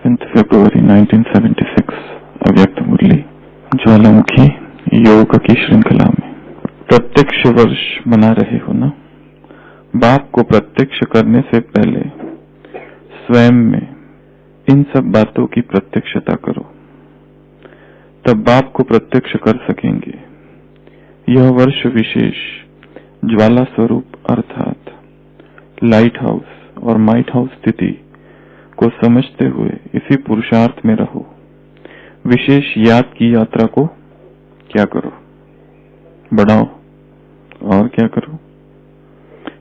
7th February 1976 अव्यक्त मुरली ज्वालामुखी योग की श्रृंखला में प्रत्यक्ष वर्ष मना रहे हो ना। बाप को प्रत्यक्ष करने से पहले स्वयं में इन सब बातों की प्रत्यक्षता करो, तब बाप को प्रत्यक्ष कर सकेंगे। यह वर्ष विशेष ज्वाला स्वरूप अर्थात लाइट हाउस और माइट हाउस स्थिति को समझते हुए इसी पुरुषार्थ में रहो। विशेष याद की यात्रा को क्या करो, बढ़ाओ। और क्या करो?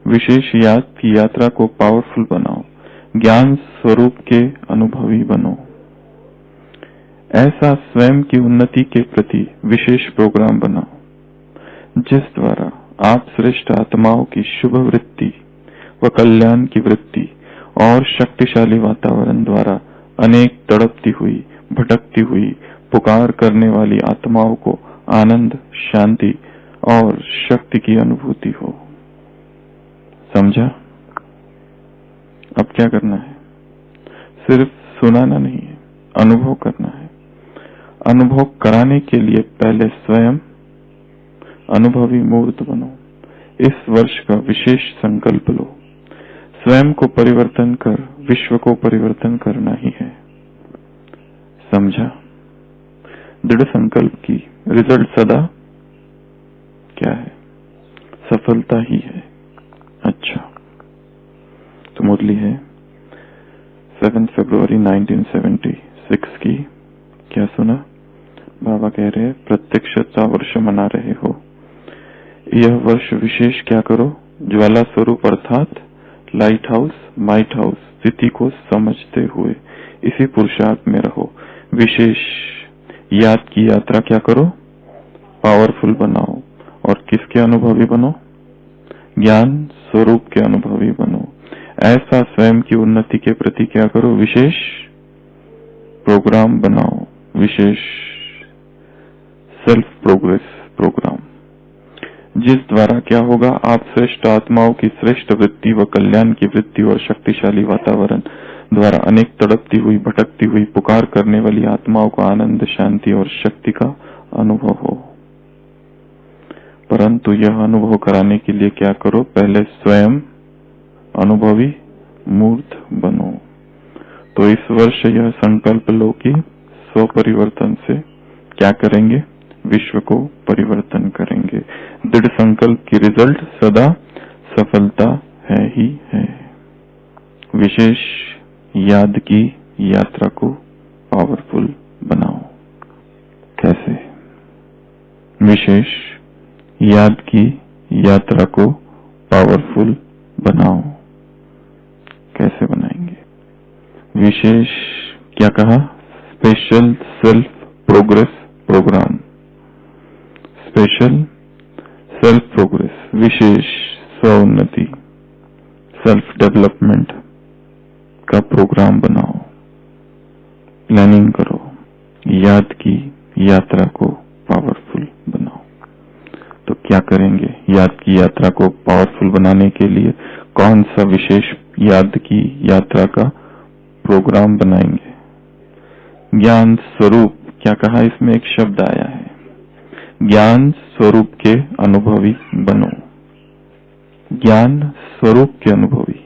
विशेष याद की यात्रा को पावरफुल बनाओ, ज्ञान स्वरूप के अनुभवी बनो। ऐसा स्वयं की उन्नति के प्रति विशेष प्रोग्राम बनाओ जिस द्वारा आप श्रेष्ठ आत्माओं की शुभ वृत्ति व कल्याण की वृत्ति और शक्तिशाली वातावरण द्वारा अनेक तड़पती हुई, भटकती हुई, पुकार करने वाली आत्माओं को आनंद, शांति और शक्ति की अनुभूति हो। समझा? अब क्या करना है? सिर्फ सुनाना नहीं है, अनुभव करना है। अनुभव कराने के लिए पहले स्वयं अनुभवी मूर्त बनो। इस वर्ष का विशेष संकल्प लो। स्वयं को परिवर्तन कर विश्व को परिवर्तन करना ही है। समझा? दृढ़ संकल्प की रिजल्ट सदा क्या है? सफलता ही है। अच्छा, तो मुरली है 7 फरवरी 1976 की। क्या सुना? बाबा कह रहे हैं प्रत्यक्षता वर्ष मना रहे हो। यह वर्ष विशेष क्या करो? ज्वाला स्वरूप अर्थात लाइट हाउस, माइट हाउस स्थिति को समझते हुए इसी पुरुषार्थ में रहो। विशेष याद की यात्रा क्या करो? पावरफुल बनाओ। और किसके अनुभवी बनो? ज्ञान स्वरूप के अनुभवी बनो। ऐसा स्वयं की उन्नति के प्रति क्या करो? विशेष प्रोग्राम बनाओ, विशेष सेल्फ प्रोग्रेस प्रोग्राम, जिस द्वारा क्या होगा? आप श्रेष्ठ आत्माओं की श्रेष्ठ वृत्ति व कल्याण की वृत्ति और शक्तिशाली वातावरण द्वारा अनेक तड़पती हुई, भटकती हुई, पुकार करने वाली आत्माओं को आनंद, शांति और शक्ति का अनुभव हो। परंतु यह अनुभव कराने के लिए क्या करो? पहले स्वयं अनुभवी मूर्त बनो। तो इस वर्ष यह संकल्प लो कि स्वपरिवर्तन से क्या करेंगे? विश्व को परिवर्तन करेंगे। दृढ़ संकल्प की रिजल्ट सदा सफलता है ही है। विशेष याद की यात्रा को पावरफुल बनाओ। कैसे? विशेष याद की यात्रा को पावरफुल बनाओ। कैसे बनाएंगे? विशेष क्या कहा? Special self progress programme. Special self progress, विशेष स्वोन्नति, सेल्फ डेवलपमेंट का प्रोग्राम बनाओ, प्लानिंग करो। याद की यात्रा को पावरफुल बनाओ। तो क्या करेंगे? याद की यात्रा को पावरफुल बनाने के लिए कौन सा विशेष याद की यात्रा का प्रोग्राम बनाएंगे? ज्ञान स्वरूप क्या कहा? इसमें एक शब्द आया है, ज्ञान स्वरूप के अनुभवी बनो। ज्ञान स्वरूप के अनुभवी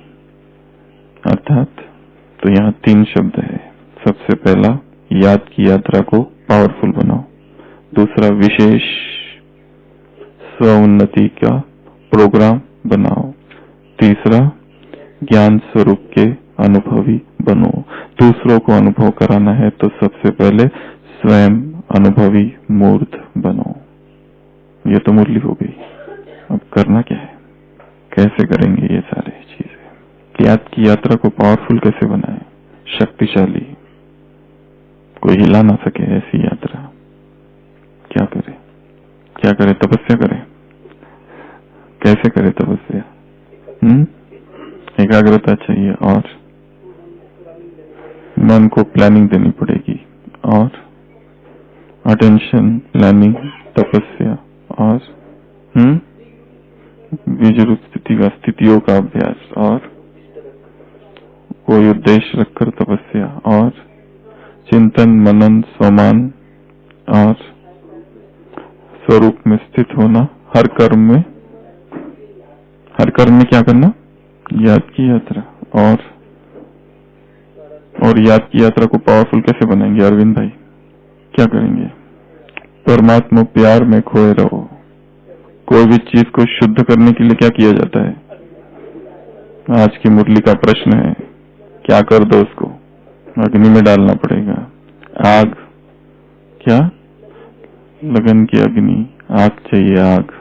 अर्थात, तो यहाँ 3 शब्द है। सबसे पहला याद की यात्रा को पावरफुल बनाओ, दूसरा विशेष स्व उन्नति का प्रोग्राम बनाओ, तीसरा ज्ञान स्वरूप के अनुभवी बनो। दूसरों को अनुभव कराना है तो सबसे पहले स्वयं अनुभवी मूर्त बनो। ये तो मुरली हो गई। अब करना क्या है? कैसे करेंगे ये सारे चीजें? याद की यात्रा को पावरफुल कैसे बनाए? शक्तिशाली, कोई हिला ना सके ऐसी यात्रा। क्या करे? क्या करे? तपस्या करे। कैसे करे तपस्या? एकाग्रता चाहिए और मन को प्लानिंग देनी पड़ेगी और अटेंशन, प्लानिंग, तपस्या और विजुर स्थितियों का अभ्यास और कोई उद्देश्य रखकर तपस्या और चिंतन मनन स्वमान और स्वरूप में स्थित होना। हर कर्म में क्या करना? याद की यात्रा। और याद की यात्रा को पावरफुल कैसे बनाएंगे अरविंद भाई? क्या करेंगे? परमात्मा प्यार में खोए रहो। कोई भी चीज को शुद्ध करने के लिए क्या किया जाता है? आज की मुरली का प्रश्न है, क्या कर दो उसको? अग्नि में डालना पड़ेगा। आग, क्या? लगन की अग्नि, आग चाहिए आग।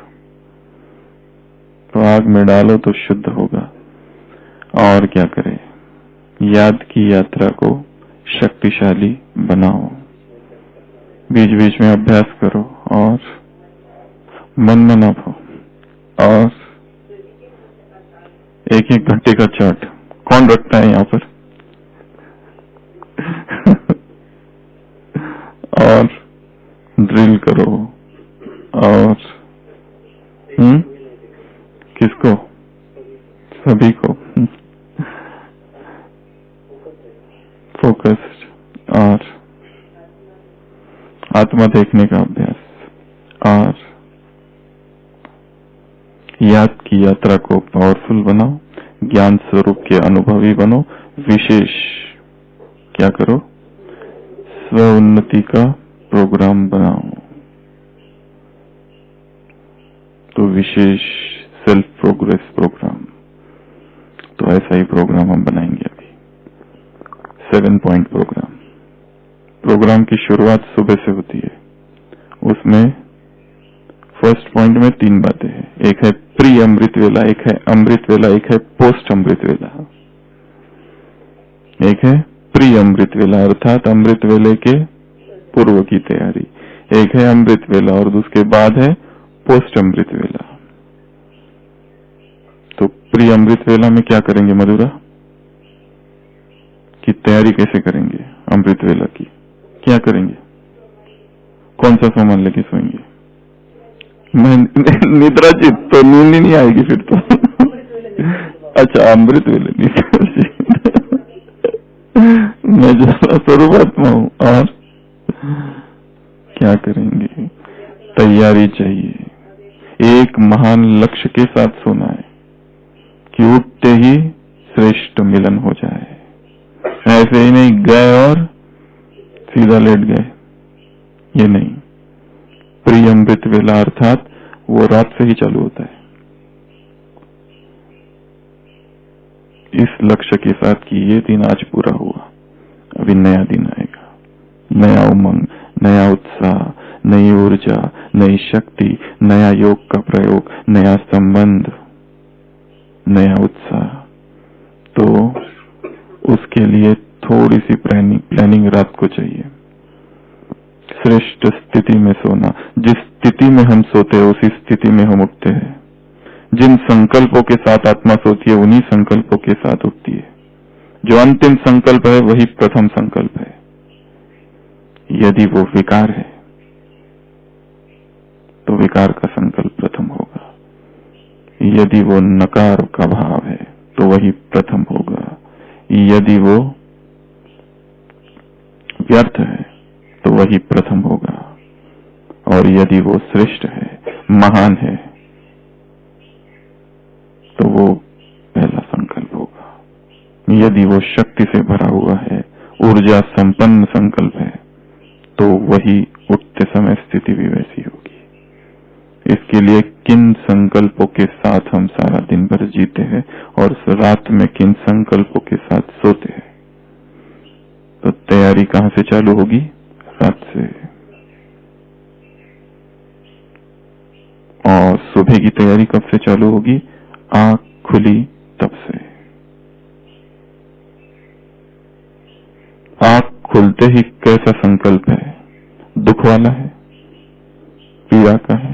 तो आग में डालो तो शुद्ध होगा। और क्या करें? याद की यात्रा को शक्तिशाली बनाओ। बीच बीच में अभ्यास करो और मन मनाओ। और एक एक घंटे का चार्ट कौन रखता है यहाँ पर? और ड्रिल करो। और किसको? सभी को फोकस। और आत्मा देखने का अभ्यास। और याद की यात्रा को पावरफुल बनाओ। ज्ञान स्वरूप के अनुभवी बनो। विशेष क्या करो? स्व उन्नति का प्रोग्राम बनाओ। तो विशेष सेल्फ प्रोग्रेस प्रोग्राम। तो ऐसा ही प्रोग्राम हम बनाएंगे अभी। 7 पॉइंट प्रोग्राम। प्रोग्राम की शुरुआत सुबह से होती है। उसमें फर्स्ट पॉइंट में 3 बातें हैं। एक है प्री अमृत वेला, एक है अमृत वेला, एक है पोस्ट अमृत वेला। एक है प्री अमृत वेला अर्थात अमृत वेले के पूर्व की तैयारी। एक है अमृत वेला और उसके बाद है पोस्ट अमृत वेला। तो प्री अमृत वेला में क्या करेंगे मधुरा? की तैयारी कैसे करेंगे? अमृत वेला की क्या करेंगे? कौन सा सामान लेके सोएंगे? मैं निद्रा जी तो नींद ही नहीं आएगी फिर तो। अच्छा अमृत वेले निद्रा जी। मैं जरा स्वरूपात्मा हूँ। और क्या करेंगे? तैयारी चाहिए। एक महान लक्ष्य के साथ सोना है कि उठते ही श्रेष्ठ मिलन हो जाए। ऐसे ही नहीं गए और सीधा लेट गए, ये नहीं। प्री अमृत वेला अर्थात वो रात से ही चालू होता है। इस लक्ष्य के साथ कि ये दिन आज पूरा हुआ, अभी नया दिन आएगा। नया उमंग, नया उत्साह, नई ऊर्जा, नई शक्ति, नया योग का प्रयोग, नया संबंध, नया उत्साह। तो उसके लिए थोड़ी सी प्लानिंग रात को चाहिए। श्रेष्ठ स्थिति में सोना। जिस स्थिति में हम सोते हैं उसी स्थिति में हम उठते हैं। जिन संकल्पों के साथ आत्मा सोती है उन्हीं संकल्पों के साथ उठती है। जो अंतिम संकल्प है वही प्रथम संकल्प है। यदि वो विकार है तो विकार का संकल्प प्रथम होगा। यदि वो नकार का भाव है तो वही प्रथम होगा। यदि वो व्यर्थ है तो वही प्रथम होगा। और यदि वो श्रेष्ठ है, महान है, तो वो पहला संकल्प होगा। यदि वो शक्ति से भरा हुआ है, ऊर्जा संपन्न संकल्प है, तो वही उठते समय स्थिति भी वैसी होगी। इसके लिए किन संकल्पों के साथ हम सारा दिन भर जीते हैं और रात में किन संकल्पों के साथ सोते हैं। तो तैयारी कहां से चालू होगी? रात से। और सुबह की तैयारी कब से चालू होगी? आंख खुली तब से। आंख खुलते ही कैसा संकल्प है? दुख वाला है, पीड़ा का है,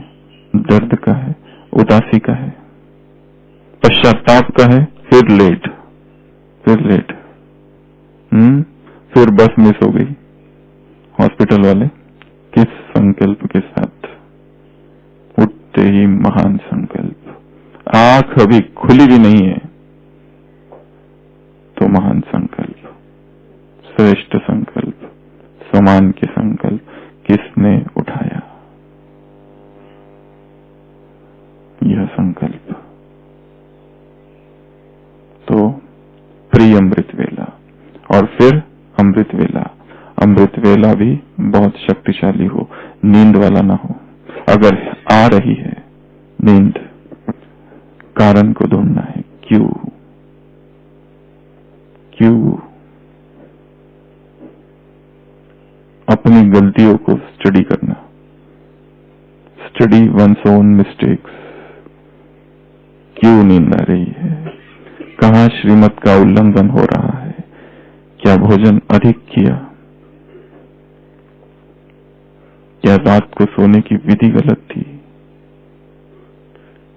दर्द का है, उदासी का है, पश्चाताप का है, फिर लेट। फिर बस मिस हो गई। हॉस्पिटल वाले किस संकल्प के साथ? उठते ही महान संकल्प। आंख अभी खुली भी नहीं है तो महान संकल्प, श्रेष्ठ संकल्प, स्वमान के संकल्प किसने उठाया? यह संकल्प। तो प्रिय अमृत वेला और फिर अमृत वेला। अमृत वेला भी बहुत शक्तिशाली हो, नींद वाला ना हो। अगर आ रही है नींद, कारण को ढूंढना है। क्यों? अपनी गलतियों को स्टडी करना। Study one's own mistakes. क्यों नींद आ रही है? कहाँ श्रीमत का उल्लंघन हो रहा है? क्या भोजन अधिक किया? क्या रात को सोने की विधि गलत थी?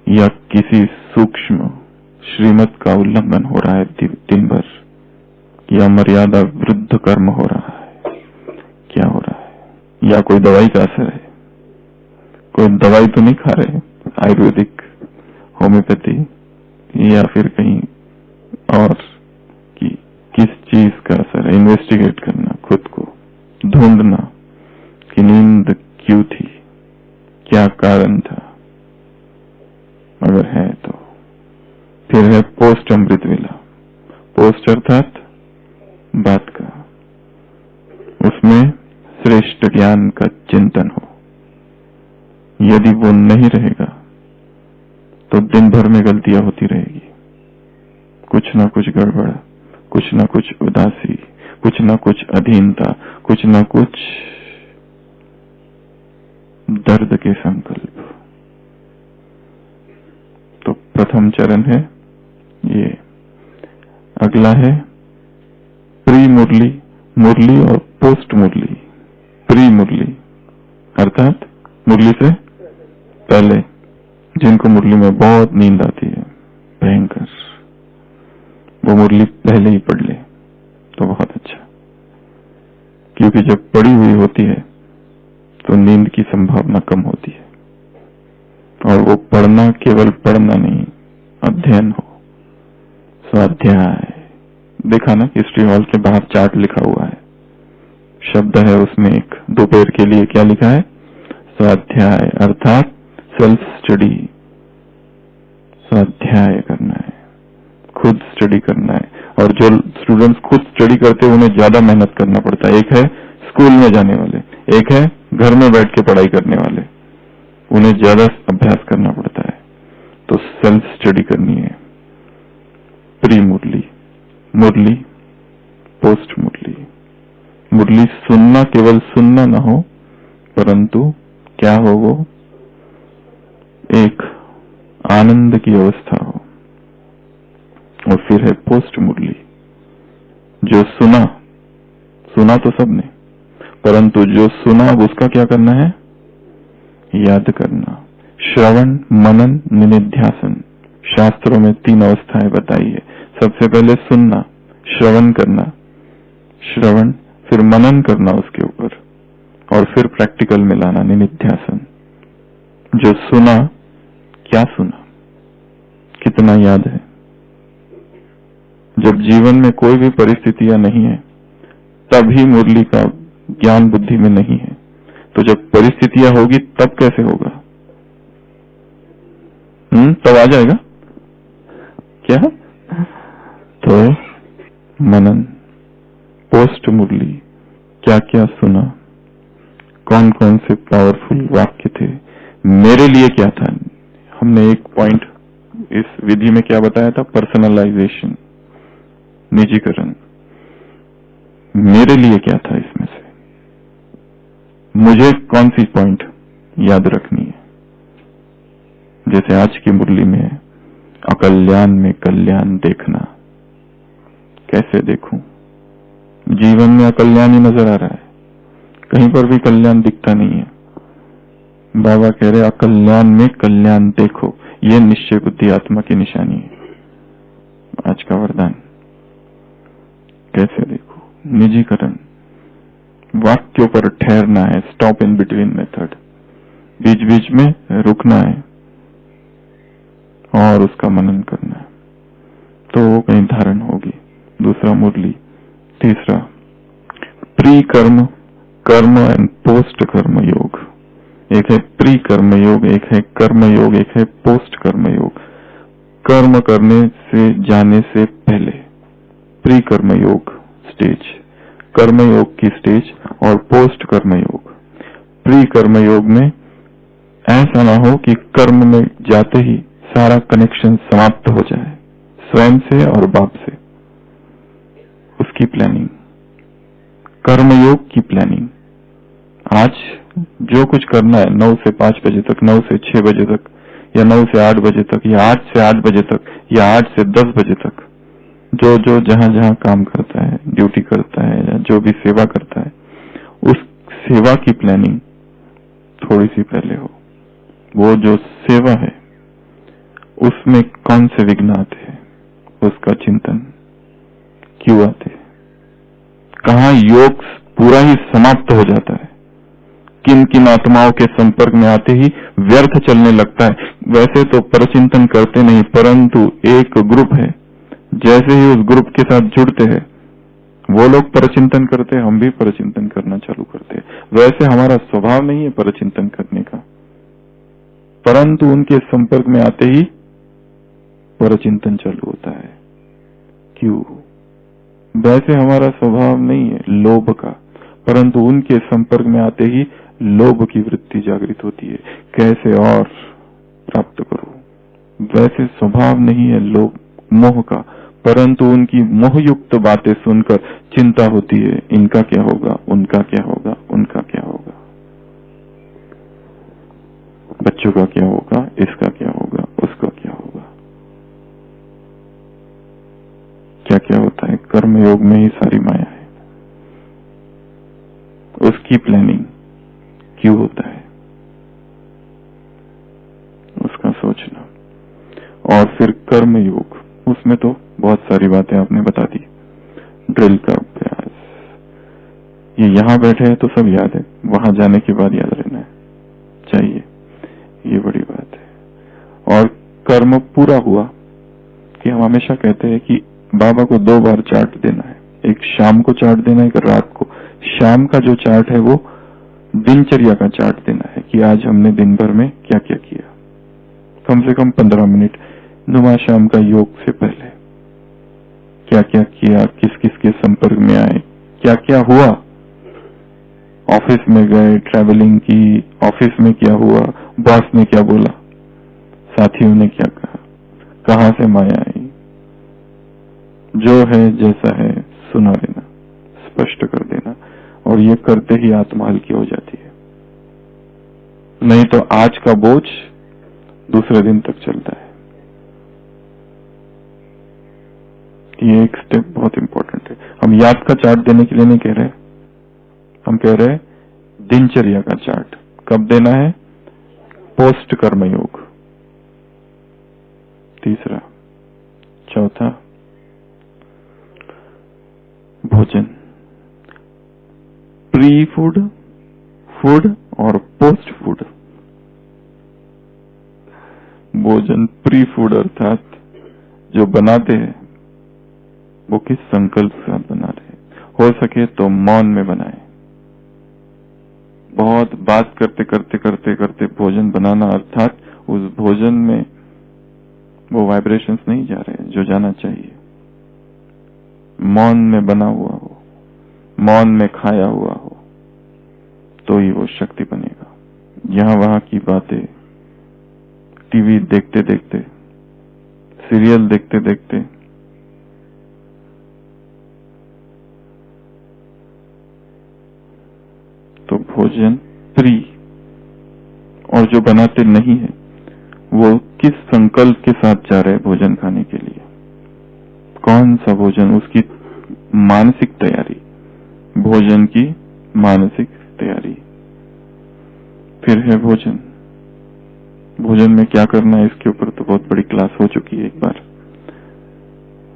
या किसी सूक्ष्म श्रीमत का उल्लंघन हो रहा है दिन भर? या मर्यादा विरुद्ध कर्म हो रहा है? क्या हो रहा है? या कोई दवाई का असर है? कोई दवाई तो नहीं खा रहे, आयुर्वेदिक, होम्योपैथी या फिर कहीं और की किस चीज का असर है? इन्वेस्टिगेट करना, खुद को ढूंढना कि नींद क्यों थी, क्या कारण था। अगर है तो फिर है पोस्ट अमृत वेला। पोस्ट अर्थात बात का, उसमें श्रेष्ठ ज्ञान का चिंतन हो। यदि वो नहीं रहेगा तो दिन भर में गलतियां होती रहेगी, कुछ ना कुछ गड़बड़, कुछ ना कुछ उदासी, कुछ ना कुछ अधीनता, कुछ ना कुछ दर्द के संकल्प। तो प्रथम चरण है ये। अगला है प्री मुरली, मुरली और पोस्ट मुरली। प्री मुरली अर्थात मुरली से पहले, जिनको मुरली में बहुत नींद आती है, भयंकर, वो मुरली पहले ही पढ़ ले तो बहुत अच्छा। क्योंकि जब पढ़ी हुई होती है तो नींद की संभावना कम होती है। और वो पढ़ना केवल पढ़ना नहीं, अध्ययन हो, स्वाध्याय। देखा ना, हिस्ट्री हॉल के बाहर चार्ट लिखा हुआ है, शब्द है उसमें एक, दोपहर के लिए क्या लिखा है? स्वाध्याय, अर्थात सेल्फ स्टडी। स्वाध्याय करना है, खुद स्टडी करना है। और जो स्टूडेंट्स खुद स्टडी करते हैं उन्हें ज्यादा मेहनत करना पड़ता है। एक है स्कूल में जाने वाले, एक है घर में बैठ के पढ़ाई करने वाले, उन्हें ज्यादा अभ्यास करना पड़ता है। तो सेल्फ स्टडी करनी है। प्री मुरली, मुरली, पोस्ट मुरली। मुरली सुनना केवल सुनना ना हो, परंतु क्या हो, वो एक आनंद की अवस्था हो। और फिर है पोस्ट मुरली, जो सुना, सुना तो सबने, परंतु जो सुना उसका क्या करना है? याद करना। श्रवण, मनन, निनिध्यासन। शास्त्रों में 3 अवस्थाएं बताई है। सबसे पहले सुनना, श्रवण करना, श्रवण, फिर मनन करना उसके ऊपर, और फिर प्रैक्टिकल में लाना, निनिध्यासन। जो सुना, क्या सुना, कितना याद है? जब जीवन में कोई भी परिस्थितियां नहीं है तभी मुरली का ज्ञान बुद्धि में नहीं है। तो जब परिस्थितियां होगी तब कैसे होगा? तब आ जाएगा क्या? तो मनन, पोस्ट मुरली, क्या क्या सुना, कौन कौन से पावरफुल वाक्य थे, मेरे लिए क्या था। हमने एक पॉइंट इस विधि में क्या बताया था? पर्सनलाइजेशन, निजीकरण। मेरे लिए क्या था इसमें से, मुझे कौन सी पॉइंट याद रखनी है। जैसे आज की मुरली में अकल्याण में कल्याण देखना। कैसे देखूं? जीवन में अकल्याण ही नजर आ रहा है, कहीं पर भी कल्याण दिखता नहीं है। बाबा कह रहे अकल्याण में कल्याण देखो, ये निश्चय बुद्धि आत्मा की निशानी है, आज का वरदान। कैसे देखो? निजीकरण, वाक्यों पर ठहरना है, स्टॉप इन बिटवीन मेथड, बीच बीच में रुकना है और उसका मनन करना है, तो वो कहीं धारण होगी। दूसरा मुरली। तीसरा प्री कर्म कर्म एंड पोस्ट कर्म योग, एक है प्री कर्म योग, एक है कर्म योग, एक है पोस्ट कर्म योग। कर्म करने से जाने से पहले प्री कर्म योग स्टेज, कर्म योग की स्टेज, और पोस्ट कर्म योग। प्री कर्म योग में ऐसा ना हो कि कर्म में जाते ही सारा कनेक्शन समाप्त हो जाए स्वयं से और बाप से, उसकी प्लानिंग, कर्म योग की प्लानिंग। आज जो कुछ करना है 9 से 5 बजे तक, 9 से 6 बजे तक, या 9 से 8 बजे तक, या 8 से 8 बजे तक, या 8 से 10 बजे तक, जो जो जहां जहां काम करता है, ड्यूटी करता है, या जो भी सेवा करता है, उस सेवा की प्लानिंग थोड़ी सी पहले हो। वो जो सेवा है उसमें कौन से विघ्न आते हैं, उसका चिंतन क्यों आते हैं, कहाँ योग पूरा ही समाप्त हो जाता है, किन किन आत्माओं के संपर्क में आते ही व्यर्थ चलने लगता है। वैसे तो परचिंतन करते नहीं, परंतु एक ग्रुप है, जैसे ही उस ग्रुप के साथ जुड़ते हैं वो लोग परचिंतन करते हैं, हम भी परचिंतन करना चालू करते हैं। वैसे हमारा स्वभाव नहीं है परचिंतन करने का, परंतु उनके संपर्क में आते ही परचिंतन चालू होता है। क्यों? वैसे हमारा स्वभाव नहीं है लोभ का, परंतु उनके संपर्क में आते ही लोभ की वृत्ति जागृत होती है, कैसे और प्राप्त करूं। वैसे स्वभाव नहीं है लोभ मोह का, परंतु उनकी मोहयुक्त बातें सुनकर चिंता होती है, इनका क्या होगा, उनका क्या होगा, उनका क्या होगा, बच्चों का क्या होगा, इसका क्या होगा, उसका क्या होगा। क्या क्या होता है, कर्म योग में ही सारी माया है। उसकी प्लानिंग क्यों होता है, उसका सोचना। और फिर कर्म योग, उसमें तो बहुत सारी बातें आपने बता दी, ड्रिल का अभ्यास, ये यहां बैठे हैं तो सब याद है, वहां जाने के बाद याद रहना चाहिए, ये बड़ी बात है। और कर्म पूरा हुआ कि हम हमेशा कहते हैं कि बाबा को 2 बार चार्ट देना है, एक शाम को चार्ट देना है, एक रात को। शाम का जो चार्ट है वो दिनचर्या का चार्ट देना है कि आज हमने दिन भर में क्या क्या किया, कम से कम 15 मिनट नुमा शाम का योग से पहले क्या क्या किया, किस किस के संपर्क में आए, क्या क्या हुआ, ऑफिस में गए, ट्रैवलिंग की, ऑफिस में क्या हुआ, बॉस ने क्या बोला, साथियों ने क्या कहा, कहां से माया आई, जो है जैसा है सुना लेना, स्पष्ट कर देना। और ये करते ही आत्मा हल्की हो जाती है, नहीं तो आज का बोझ दूसरे दिन तक चलता है। ये एक स्टेप बहुत इंपॉर्टेंट है। हम याद का चार्ट देने के लिए नहीं कह रहे, हम कह रहे हैं दिनचर्या का चार्ट कब देना है, पोस्ट कर्म योग। तीसरा, चौथा, भोजन, प्री फूड, फूड और पोस्ट फूड। भोजन प्री फूड अर्थात जो बनाते हैं वो किस संकल्प के साथ बना रहे हैं, हो सके तो मौन में बनाए। बहुत बात करते करते करते करते भोजन बनाना, अर्थात उस भोजन में वो वाइब्रेशंस नहीं जा रहे जो जाना चाहिए। मौन में बना हुआ हो, मौन में खाया हुआ हो, तो ही वो शक्ति बनेगा। यहां वहां की बातें, टीवी देखते देखते, सीरियल देखते देखते, तो भोजन प्री, और जो बनाते नहीं है वो किस संकल्प के साथ जा रहे भोजन खाने के लिए, कौन सा भोजन, उसकी मानसिक तैयारी, भोजन की मानसिक तैयारी। फिर है भोजन, भोजन में क्या करना है इसके ऊपर तो बहुत बड़ी क्लास हो चुकी है एक बार।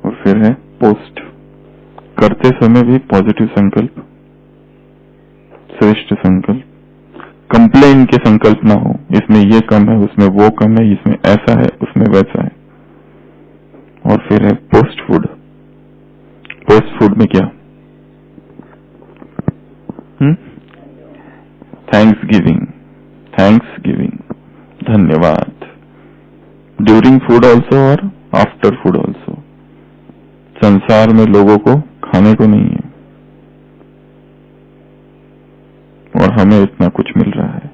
और फिर है पोस्ट, करते समय भी पॉजिटिव संकल्प, श्रेष्ठ संकल्प, कंप्लेन के संकल्प ना हो, इसमें ये कम है, उसमें वो कम है, इसमें ऐसा है, उसमें वैसा है। और फिर है पोस्ट फूड। पोस्ट फूड में क्या, थैंक्स गिविंग, धन्यवाद। ड्यूरिंग फूड ऑल्सो और आफ्टर फूड ऑल्सो। संसार में लोगों को खाने को नहीं है और हमें इतना कुछ मिल रहा है,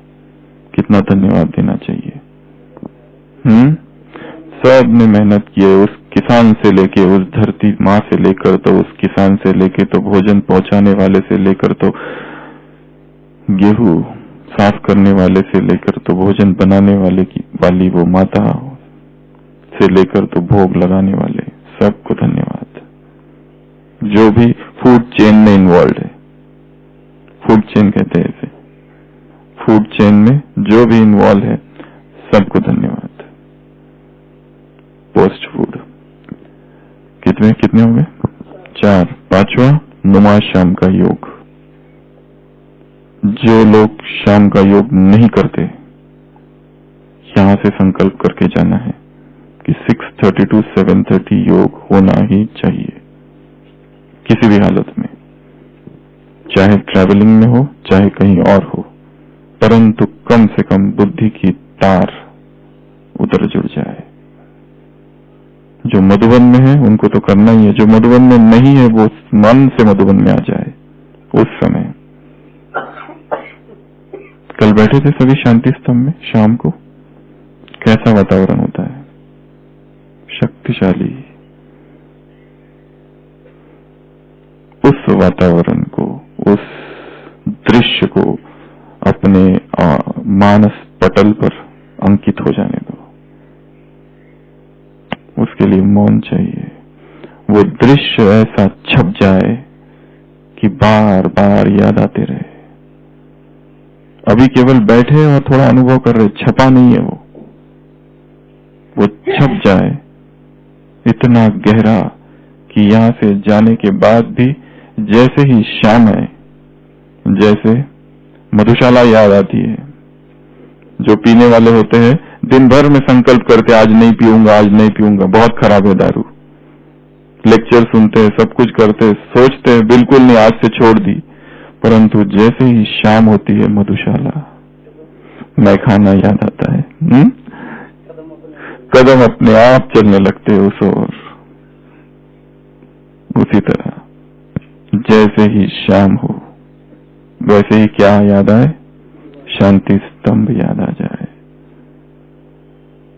कितना धन्यवाद देना चाहिए। सब ने मेहनत की है, उस किसान से लेके, उस धरती माँ से लेकर तो उस किसान से लेके तो भोजन पहुंचाने वाले से लेकर तो गेहूं साफ करने वाले से लेकर तो भोजन बनाने वाली वो माता से लेकर तो भोग लगाने वाले, सबको धन्यवाद। जो भी फूड चेन में इन्वॉल्व है, फूड चेन कहते हैं इसे, फूड चेन में जो भी इन्वॉल्व है सबको धन्यवाद। पोस्ट फूड कितने हो गए? 4। 5वां नुमा शाम का योग। जो लोग शाम का योग नहीं करते, यहां से संकल्प करके जाना है कि 6:30 to 7:30 योग होना ही चाहिए, किसी भी हालत में, चाहे ट्रैवलिंग में हो चाहे कहीं और हो, परंतु कम से कम बुद्धि की तार उधर जुड़ जाए। जो मधुबन में है उनको तो करना ही है, जो मधुबन में नहीं है वो मन से मधुबन में आ जाए। उस समय कल बैठे थे सभी शांति स्तंभ में शाम को, कैसा वातावरण होता है, शक्तिशाली। उस वातावरण को, उस दृश्य को अपने मानस पटल पर अंकित हो जाने दो। उसके लिए मौन चाहिए, वो दृश्य ऐसा छप जाए कि बार बार याद आते रहे। अभी केवल बैठे और थोड़ा अनुभव कर रहे, छपा नहीं है वो छप जाए इतना गहरा कि यहां से जाने के बाद भी जैसे ही शाम है, जैसे मधुशाला याद आती है। जो पीने वाले होते हैं दिन भर में संकल्प करते, आज नहीं पीऊंगा, आज नहीं पीऊंगा, बहुत खराब है दारू। लेक्चर सुनते, सब कुछ करते, सोचते बिल्कुल नहीं, आज से छोड़ दी, परंतु जैसे ही शाम होती है मधुशाला, मैखाना याद आता है। कदम अपने आप चलने लगते हैं उस ओर। उसी तरह जैसे ही शाम हो वैसे ही क्या याद आए, शांति स्तंभ याद आ जाए,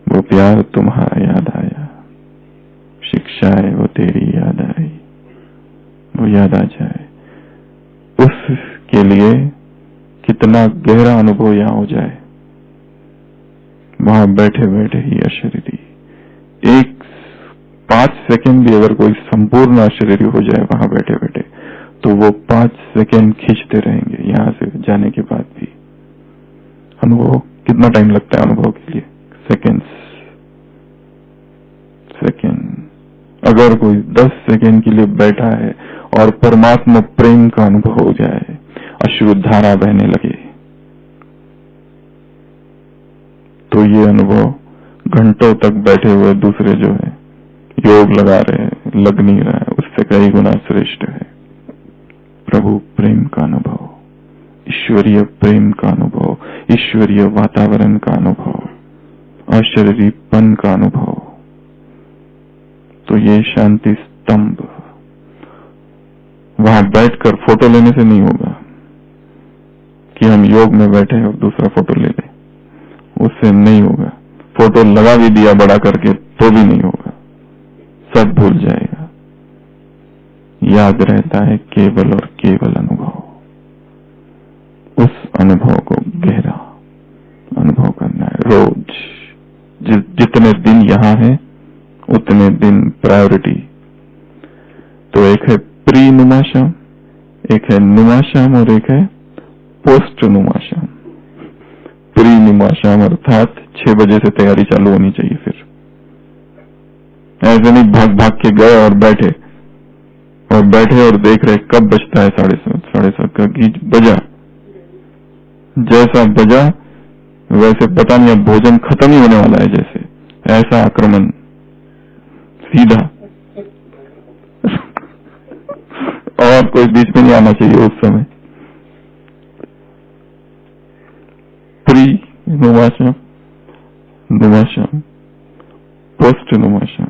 वो प्यार तुम्हारा याद आया, शिक्षाएं वो तेरी याद आई, वो याद आ जाए। उसके लिए कितना गहरा अनुभव यहां हो जाए, वहां बैठे बैठे ही अशरीरी। 5 सेकंड भी अगर कोई संपूर्ण अशरीरी हो जाए वहां बैठे बैठे, तो वो 5 सेकंड खींचते रहेंगे यहां से जाने के बाद भी। अनुभव कितना टाइम लगता है अनुभव के लिए? सेकंड। अगर कोई 10 सेकंड के लिए बैठा है और परमात्मा प्रेम का अनुभव हो जाए, अश्रु धारा बहने लगे, तो ये अनुभव घंटों तक बैठे हुए दूसरे जो है योग लगा रहे हैं, लग नहीं रहा है, उससे कई गुना श्रेष्ठ है। प्रभु प्रेम का अनुभव, ईश्वरीय प्रेम का अनुभव, ईश्वरीय वातावरण का अनुभव, अशरीरीपन का अनुभव। तो ये शांति स्तंभ वहां बैठकर फोटो लेने से नहीं होगा कि हम योग में बैठे और दूसरा फोटो ले लें, उससे नहीं होगा। फोटो लगा भी दिया बड़ा करके तो भी नहीं होगा, सब भूल जाएगा। याद रहता है केवल और केवल अनुभव। उस अनुभव को गहरा अनुभव करना है रोज। जितने दिन यहां है उतने दिन प्रायोरिटी। तो एक है प्री नुमा शाम, एक है नुमा शाम और एक है पोस्ट नुमा शाम। प्री नुमा शाम अर्थात 6 बजे से तैयारी चालू होनी चाहिए। फिर ऐसे नहीं भाग भाग के गए और बैठे और देख रहे कब बजता है 7:30 का गीत बजा। जैसा बजा वैसे पता नहीं अब भोजन खत्म ही होने वाला है, जैसे ऐसा आक्रमण सीधा। और कोई बीच में नहीं आना चाहिए उस समय। प्री नुमाशम, नुमाशम, पोस्ट नुमाशम।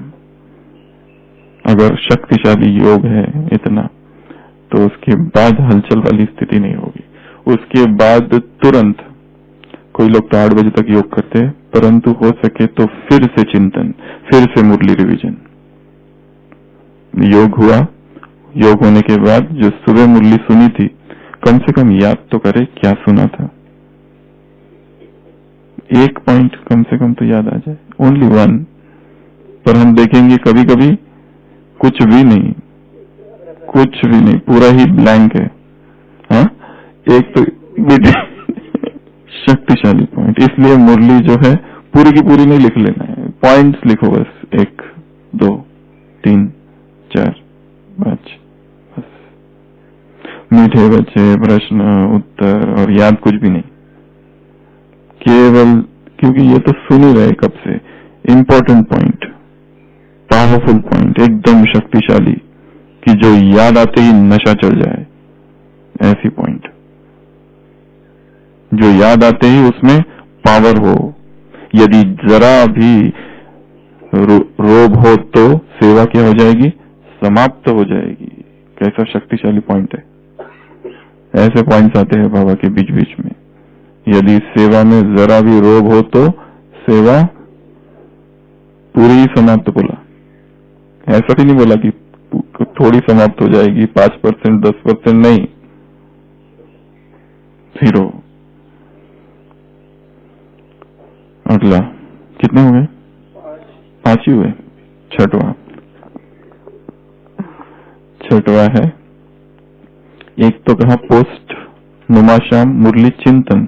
अगर शक्तिशाली योग है इतना, तो उसके बाद हलचल वाली स्थिति नहीं होगी। उसके बाद तुरंत, कोई लोग तो 8 बजे तक योग करते हैं, परंतु हो सके तो फिर से चिंतन, फिर से मुरली रिवीजन। योग हुआ, योग होने के बाद जो सुबह मुरली सुनी थी, कम से कम याद तो करे क्या सुना था। एक पॉइंट कम से कम तो याद आ जाए, ओनली वन। पर हम देखेंगे कभी कभी कुछ भी नहीं, कुछ भी नहीं, पूरा ही ब्लैंक है। हाँ, एक तो शक्तिशाली पॉइंट। इसलिए मुरली जो है पूरी की पूरी नहीं लिख लेना है, पॉइंट्स लिखो बस, 1, 2, 3, 4, 5 बस। मीठे बच्चे, प्रश्न उत्तर और याद कुछ भी नहीं, केवल, क्योंकि ये तो सुन ही रहे कब से। इंपॉर्टेंट पॉइंट, पावरफुल पॉइंट, एकदम शक्तिशाली, कि जो याद आते ही नशा चढ़ जाए, ऐसी पॉइंट जो याद आते ही उसमें पावर हो। यदि जरा भी रोग हो तो सेवा क्या हो जाएगी, समाप्त हो जाएगी। कैसा शक्तिशाली पॉइंट है। ऐसे पॉइंट्स आते हैं बाबा के बीच बीच में। यदि सेवा में जरा भी रोग हो तो सेवा पूरी ही समाप्त बोला। ऐसा भी नहीं बोला कि थोड़ी समाप्त हो जाएगी, 5%, 10% नहीं, 0। अगला कितने हो गए? 5 ही हुए। छठवा है, एक तो कहा पोस्ट नुमाशाम मुरली चिंतन,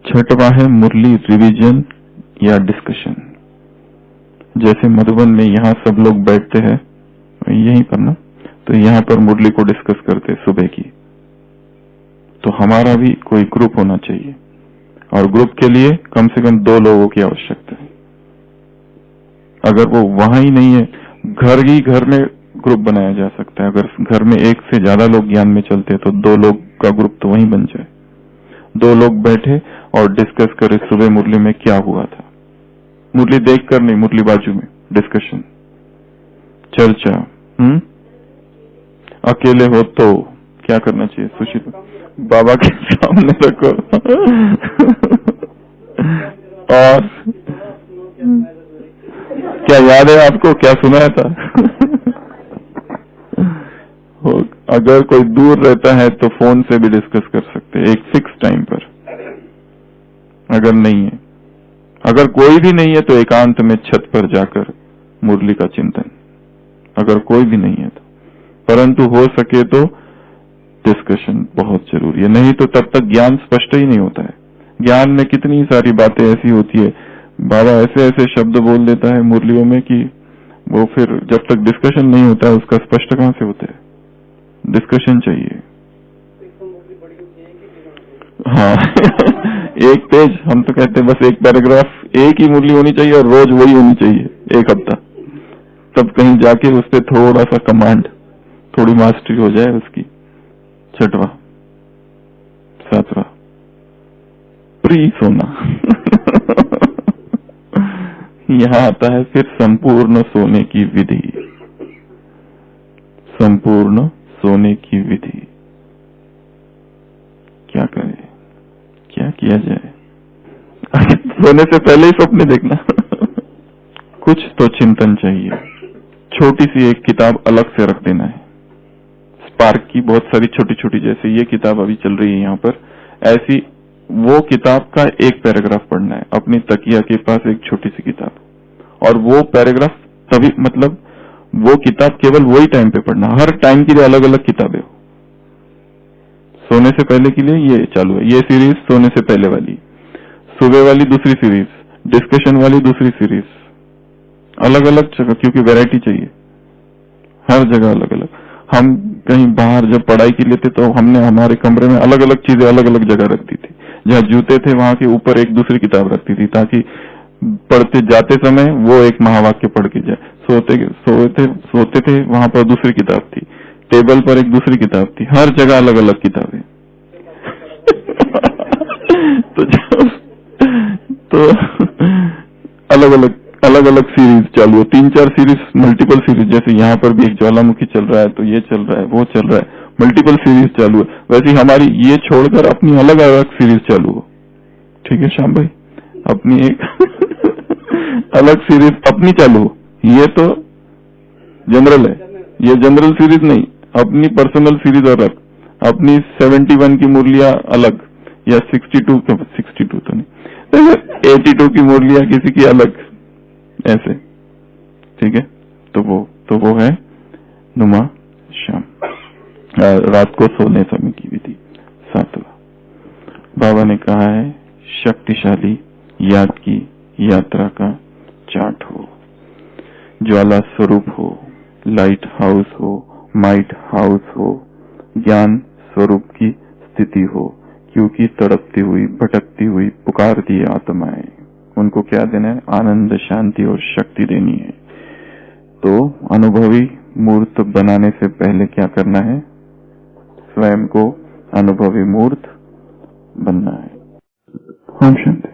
छठवा है मुरली रिवीजन या डिस्कशन। जैसे मधुबन में यहाँ सब लोग बैठते हैं यहीं पर ना, तो यहाँ पर मुरली को डिस्कस करते सुबह की। तो हमारा भी कोई ग्रुप होना चाहिए, और ग्रुप के लिए कम से कम 2 लोगों की आवश्यकता है। अगर वो वहां ही नहीं है, घर में ग्रुप बनाया जा सकता है। अगर घर में 1 से ज्यादा लोग ज्ञान में चलते हैं तो 2 लोग का ग्रुप तो वहीं बन जाए। 2 लोग बैठे और डिस्कस करे सुबह मुरली में क्या हुआ था। मुरली देखकर नहीं, मुरली बाजू में डिस्कशन, चर्चा। अकेले हो तो क्या करना चाहिए? सुशील बाबा के सामने रखो और क्या याद है आपको, क्या सुनाया था? अगर कोई दूर रहता है तो फोन से भी डिस्कस कर सकते हैं, एक फिक्स टाइम पर। अगर नहीं है, अगर कोई भी नहीं है तो एकांत में छत पर जाकर मुरली का चिंतन, अगर कोई भी नहीं है तो। परंतु हो सके तो डिस्कशन बहुत जरूरी है, नहीं तो तब तक ज्ञान स्पष्ट ही नहीं होता है। ज्ञान में कितनी सारी बातें ऐसी होती है, बाबा ऐसे ऐसे शब्द बोल देता है मुरलियों में कि वो फिर जब तक डिस्कशन नहीं होता है उसका स्पष्ट कहां से होता है। डिस्कशन चाहिए। हाँ एक पेज, हम तो कहते हैं बस एक पैराग्राफ, एक ही मुरली होनी चाहिए और रोज वही होनी चाहिए 1 हफ्ता, तब कहीं जाके उस पर थोड़ा सा कमांड, थोड़ी मास्टरी हो जाए उसकी। 6वां, 7वां प्री सोना यहाँ आता है फिर संपूर्ण सोने की विधि। संपूर्ण सोने की विधि क्या करें, क्या किया जाए? सोने से पहले ही स्वप्न देखना कुछ तो चिंतन चाहिए। छोटी सी एक किताब अलग से रख देना है, स्पार्क की बहुत सारी छोटी छोटी, जैसे ये किताब अभी चल रही है यहाँ पर, ऐसी वो किताब का एक पैराग्राफ पढ़ना है अपनी तकिया के पास, एक छोटी सी किताब, और वो पैराग्राफ तभी, मतलब वो किताब केवल वही टाइम पे पढ़ना, हर टाइम के लिए अलग अलग किताबें हो। सोने से पहले के लिए ये चालू है, ये सीरीज सोने से पहले वाली, सुबह वाली दूसरी सीरीज, डिस्कशन वाली दूसरी सीरीज, अलग अलग जगह, क्योंकि वैरायटी चाहिए हर जगह अलग अलग। हम कहीं बाहर जब पढ़ाई के लिए थे तो हमने हमारे कमरे में अलग अलग चीजें अलग अलग जगह रखती थी। जहाँ जूते थे वहां के ऊपर एक दूसरी किताब रखती थी, ताकि पढ़ते जाते समय वो एक महावाक्य पढ़ के जाए। सोते थे वहां पर दूसरी किताब थी, टेबल पर एक दूसरी किताब थी, हर जगह अलग अलग किताबें तो अलग अलग सीरीज चालू है, 3-4 सीरीज, मल्टीपल सीरीज। जैसे यहाँ पर भी एक ज्वालामुखी चल रहा है, तो ये चल रहा है, वो चल रहा है, मल्टीपल सीरीज चालू है। वैसे ही हमारी ये छोड़कर अपनी अलग अलग सीरीज चालू हो। ठीक है श्याम भाई, अपनी एक अलग सीरीज अपनी चालू हो। ये तो जनरल है, ये जनरल सीरीज नहीं, अपनी पर्सनल सीरीज अलग, अपनी 71 की मुरलियां अलग, या 62 तो नहीं, 82 की मुरलियां किसी की अलग, ऐसे। ठीक है, तो वो है नुमा शाम, रात को सोने समय की विधि। 7वां बाबा ने कहा है शक्तिशाली याद की यात्रा का चार्ट हो, ज्वाला स्वरूप हो, लाइट हाउस हो, माइट हाउस हो, ज्ञान स्वरूप की स्थिति हो, क्योंकि तड़पती हुई भटकती हुई पुकारती आत्माएं, उनको क्या देना है? आनंद, शांति और शक्ति देनी है। तो अनुभवी मूर्त बनाने से पहले क्या करना है? स्वयं को अनुभवी मूर्त बनना है। ओम शांति।